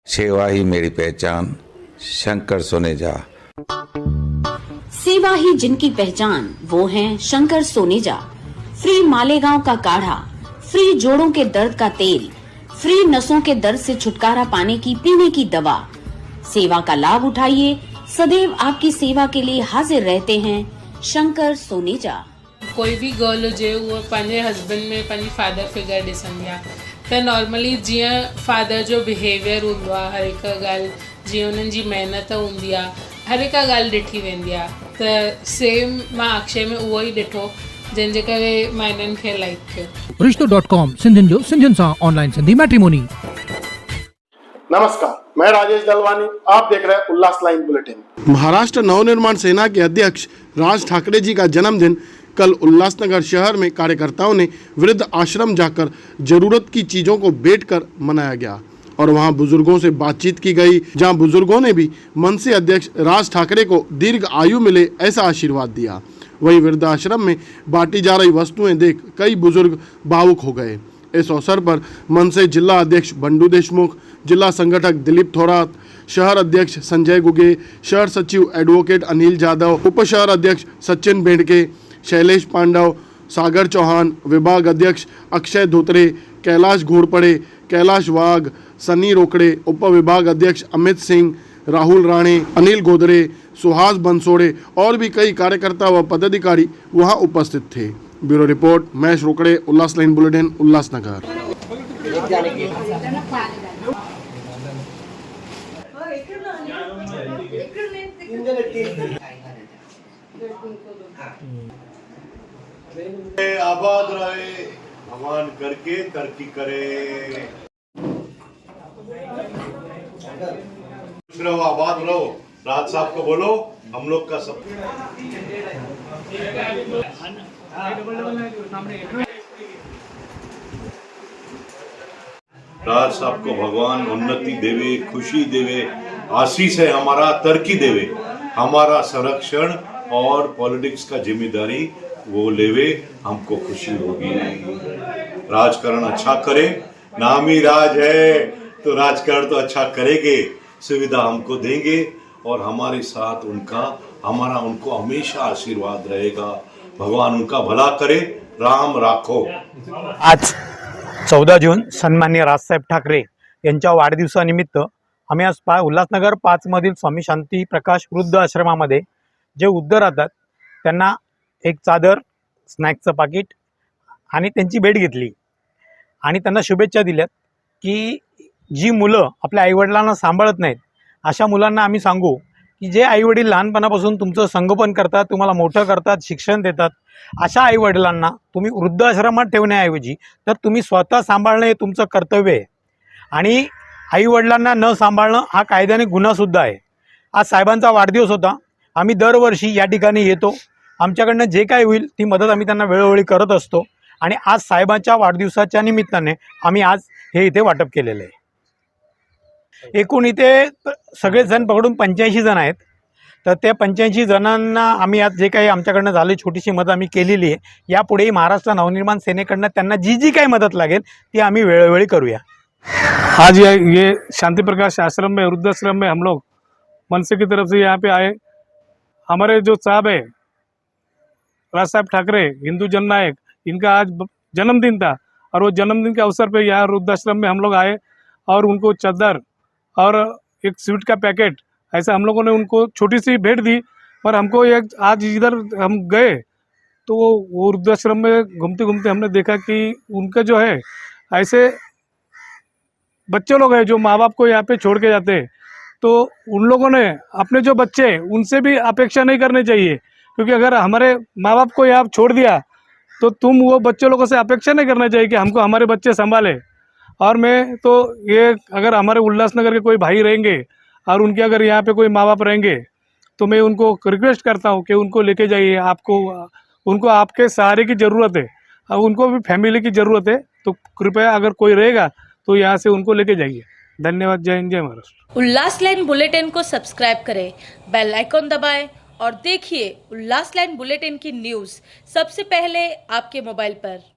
सेवा ही मेरी पहचान, शंकर सोनेजा। सेवा ही जिनकी पहचान, वो हैं शंकर सोनेजा। फ्री मालेगांव का काढ़ा, फ्री जोड़ों के दर्द का तेल, फ्री नसों के दर्द से छुटकारा पाने की पीने की दवा। सेवा का लाभ उठाइए, सदैव आपकी सेवा के लिए हाजिर रहते हैं शंकर सोनेजा। कोई भी गर्ल हुजे उहो पंहिंजे हस्बैंड में पंहिंजी फादर फिगर ॾिसंदी आहे त नॉर्मली जीअं फादर जो बिहेवियर हूंदो आहे, हर हिकु ॻाल्हि जीअं उन्हनि जी महिनत हूंदी आहे, हर हिकु ॻाल्हि ॾिठी वेंदी आहे। त सेम मां अक्षय में उहो ई ॾिठो जंहिंजे करे मां इन्हनि खे लाइक कयो। रिश्तो.com सिंधियुनि जो सिंधियुनि सां ऑनलाइन सिंधी मैट्रिमोनी। नमस्कार, मैं राजेश दलवानी, आप देख रहे हैं उल्लास लाइन बुलेटिन। महाराष्ट्र नवनिर्माण सेना के अध्यक्ष राज ठाकरे जी का जन्मदिन कल उल्लासनगर शहर में कार्यकर्ताओं ने वृद्ध आश्रम जाकर जरूरत की चीज़ों को बांटकर मनाया गया और वहां बुजुर्गों से बातचीत की गई, जहां बुजुर्गों ने भी मनसे अध्यक्ष राज ठाकरे को दीर्घ आयु मिले ऐसा आशीर्वाद दिया। वहीं वृद्धाश्रम में बांटी जा रही वस्तुएं देख कई बुजुर्ग भावुक हो गए। इस अवसर पर मनसे जिला अध्यक्ष बंडू देशमुख, जिला संगठक दिलीप थोरात, शहर अध्यक्ष संजय गुगे, शहर सचिव एडवोकेट अनिल जाधव, उप शहर अध्यक्ष सचिन बेंडके, शैलेश पांडव, सागर चौहान, विभाग अध्यक्ष अक्षय धोत्रे, कैलाश घोड़पड़े, कैलाश वाघ, सनी रोकड़े, उप विभाग अध्यक्ष अमित सिंह, राहुल राणे, अनिल गोदरे, सुहास बंसोड़े और भी कई कार्यकर्ता व पदाधिकारी वहां उपस्थित थे। ब्यूरो रिपोर्ट महेश रोकड़े, उल्लास लाइन बुलेटिन, उल्लासनगर। आबाद रहे, अमान करके तरक्की करे। खुश रहो, आबाद रहो। राज साहब को बोलो, हम लोग का सब राज साहब को भगवान उन्नति देवे, खुशी देवे, आशीष है हमारा, तरक्की देवे, हमारा संरक्षण और पॉलिटिक्स का जिम्मेदारी वो लेवे, हमको खुशी होगी। राजकारण अच्छा करे, नामी राज है तो राजकारण तो अच्छा करेंगे, सुविधा हमको देंगे और हमारे साथ हमारा उनको हमेशा आशीर्वाद रहेगा। भगवान उनका भला करे, राम राखो। आज 14 जून सन्माननीय राजसाहेब ठाकरे यांच्या वाढदिवसानिमित्त आम्ही आज उल्हासनगर 5 मधील स्वामी शांती प्रकाश वृद्ध आश्रमामध्ये जे वृद्ध राहतात त्यांना एक चादर, स्नॅक्सचं पाकिट आणि त्यांची भेट घेतली आणि त्यांना शुभेच्छा दिल्यात की जी मुलं आपल्या आईवडिलांना सांभाळत नाहीत अशा मुलांना आम्ही सांगू की जे आईवडील लहानपणापासून तुमचं संगोपन करतात, तुम्हाला मोठं करतात, शिक्षण देतात, अशा आईवडिलांना तुम्ही वृद्धाश्रमात ठेवण्याऐवजी तर तुम्ही स्वतः सांभाळणं हे तुमचं कर्तव्य आहे आणि आईवडिलांना न सांभाळणं हा कायद्याने गुन्हासुद्धा आहे। आज साहेबांचा वाढदिवस होता, आम्ही दरवर्षी या ठिकाणी येतो, आमच्याकडनं जे काय होईल ती मदत आम्ही त्यांना वेळोवेळी करत असतो आणि आज साहेबांच्या वाढदिवसाच्या निमित्ताने आम्ही आज हे इथे वाटप केलेलं आहे। एकूण इथे सगळे जण पकडून 85 जण आहेत, तर त्या 85 जणांना आम्ही आज जे काही आमच्याकडनं झाले छोटीशी मदत आम्ही केलेली आहे। यापुढेही महाराष्ट्र नवनिर्माण सेनेकडनं त्यांना जी जी काही मदत लागेल ती आम्ही वेळोवेळी करूया। आज ये शांति प्रकाश आश्रम में, वृद्धाश्रम में हम लोग मनसे की तरफ से यहाँ पे आए। हमारे जो साहब है राज साहब ठाकरे, हिंदू जननायक, इनका आज जन्मदिन था और वो जन्मदिन के अवसर पे यहाँ वृद्धाश्रम में हम लोग आए और उनको चादर और एक स्वीट का पैकेट ऐसा हम लोगों ने उनको छोटी सी भेंट दी। और हमको एक आज इधर हम गए तो वो वृद्धाश्रम में घूमते घूमते हमने देखा कि उनका जो है ऐसे बच्चे लोग हैं जो माँ बाप को यहाँ पे छोड़ के जाते हैं, तो उन लोगों ने अपने जो बच्चे हैं उनसे भी अपेक्षा नहीं करनी चाहिए, क्योंकि अगर हमारे माँ बाप को यहाँ छोड़ दिया तो तुम वो बच्चे लोगों से अपेक्षा नहीं करना चाहिए कि हमको हमारे बच्चे संभाले। और मैं तो ये अगर हमारे उल्लासनगर के कोई भाई रहेंगे और उनके अगर यहाँ पे कोई माँ बाप रहेंगे तो मैं उनको रिक्वेस्ट करता हूँ कि उनको लेके जाइए। उनको आपके सहारे की ज़रूरत है और उनको भी फैमिली की ज़रूरत है, तो कृपया अगर कोई रहेगा तो यहाँ से उनको लेके जाइए। धन्यवाद। जय हिंद, जय महाराष्ट्र। उल्लास लाइन बुलेटिन को सब्सक्राइब करें, बेल आइकॉन दबाएं और देखिए उल्लास लाइन बुलेटिन की न्यूज़ सबसे पहले आपके मोबाइल पर।